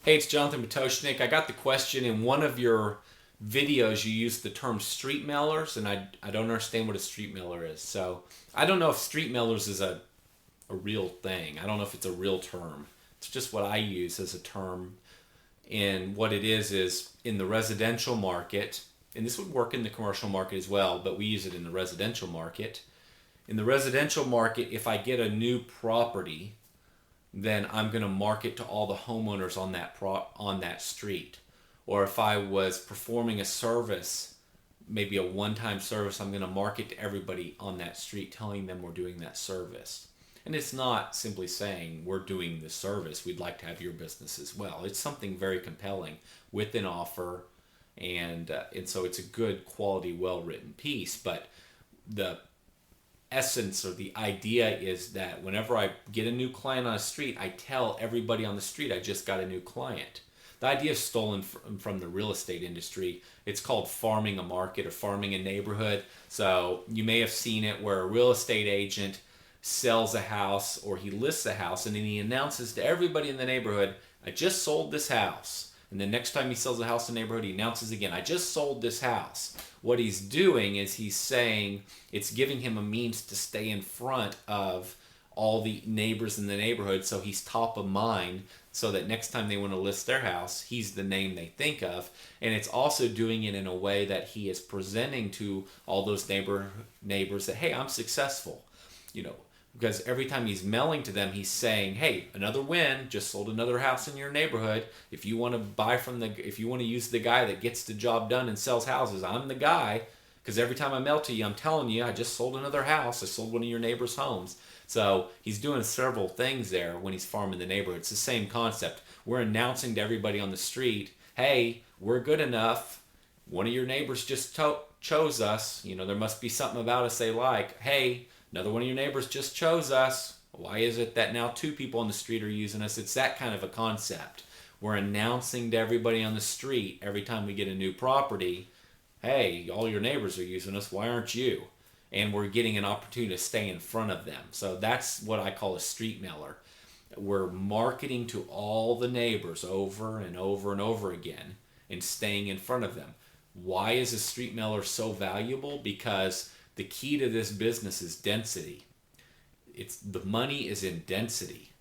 Hey, it's Jonathan Matoshnik. I got the question in one of your videos. You used the term street mailers, and I don't understand what a street mailer is. So I don't know if street mailers is a real thing. I don't know if it's a real term. It's just what I use as a term. And what it is in the residential market, and this would work in the commercial market as well, but we use it in the residential market. In the residential market, if I get a new property, then I'm going to market to all the homeowners on that street. Or if I was performing a service, maybe a one-time service, I'm going to market to everybody on that street, telling them we're doing that service. And it's not simply saying we're doing the service, we'd like to have your business as well. It's something very compelling with an offer, and so it's a good quality, well-written piece. But the essence or the idea is that whenever I get a new client on a street, I tell everybody on the street I just got a new client. The idea is stolen from the real estate industry. It's called farming a market or farming a neighborhood. So you may have seen it where a real estate agent sells a house or he lists a house and then he announces to everybody in the neighborhood, I just sold this house. And the next time he sells a house in the neighborhood, he announces again, I just sold this house. What he's doing is he's saying it's giving him a means to stay in front of all the neighbors in the neighborhood, so he's top of mind, so that next time they want to list their house, he's the name they think of. And it's also doing it in a way that he is presenting to all those neighbors that, hey, I'm successful. You know, because every time he's mailing to them, he's saying, hey, another win, just sold another house in your neighborhood. If you want to if you want to use the guy that gets the job done and sells houses, I'm the guy. Because every time I mail to you, I'm telling you, I just sold another house. I sold one of your neighbor's homes. So he's doing several things there when he's farming the neighborhood. It's the same concept. We're announcing to everybody on the street, hey, we're good enough. One of your neighbors just chose us. You know, there must be something about us they like. Hey, another one of your neighbors just chose us. Why is it that now two people on the street are using us? It's that kind of a concept. We're announcing to everybody on the street every time we get a new property, hey, all your neighbors are using us. Why aren't you? And we're getting an opportunity to stay in front of them. So that's what I call a street mailer. We're marketing to all the neighbors over and over and over again and staying in front of them. Why is a street mailer so valuable? Because the key to this business is density. The money is in density.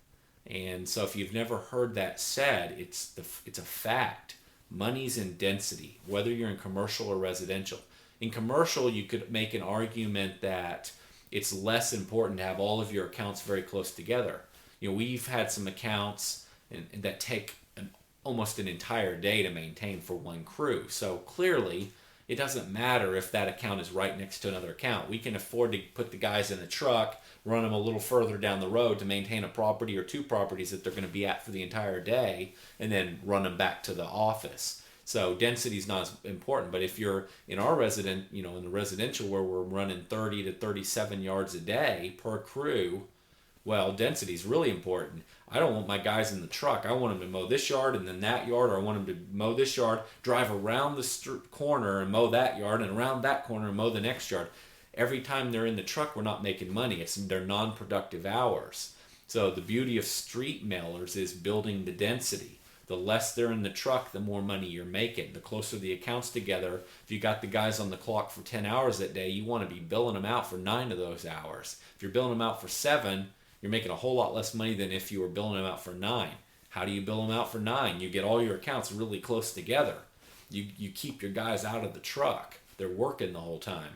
And so if you've never heard that said, it's a fact. Money's in density, whether you're in commercial or residential. In commercial, you could make an argument that it's less important to have all of your accounts very close together. You know, we've had some accounts that take almost an entire day to maintain for one crew. So clearly, it doesn't matter if that account is right next to another account. We can afford to put the guys in a truck, run them a little further down the road to maintain a property or two properties that they're going to be at for the entire day, and then run them back to the office. So density is not as important. But if you're in in the residential where we're running 30 to 37 yards a day per crew, well, density is really important. I don't want my guys in the truck. I want them to mow this yard and then that yard, or I want them to mow this yard, drive around the corner and mow that yard, and around that corner and mow the next yard. Every time they're in the truck, we're not making money. It's their non-productive hours. So the beauty of street mailers is building the density. The less they're in the truck, the more money you're making. The closer the accounts together, if you got the guys on the clock for 10 hours that day, you want to be billing them out for 9 of those hours. If you're billing them out for 7, you're making a whole lot less money than if you were billing them out for 9. How do you bill them out for 9? You get all your accounts really close together. You keep your guys out of the truck. They're working the whole time.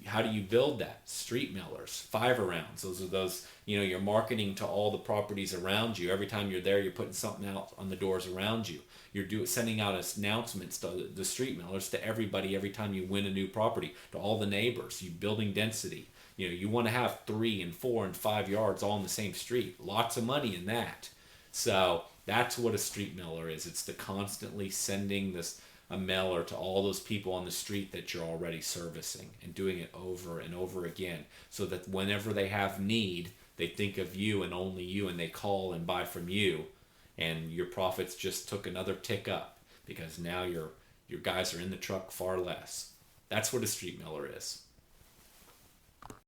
How do you build that? Street mailers, 5 rounds. Those are you're marketing to all the properties around you. Every time you're there, you're putting something out on the doors around you. You're sending out announcements to the street mailers to everybody every time you win a new property, to all the neighbors. You're building density. You know, you want to have 3 and 4 and 5 yards all in the same street. Lots of money in that. So that's what a street mailer is. It's the constantly sending a mailer to all those people on the street that you're already servicing, and doing it over and over again, so that whenever they have need, they think of you and only you, and they call and buy from you, and your profits just took another tick up because now your guys are in the truck far less. That's what a street mailer is.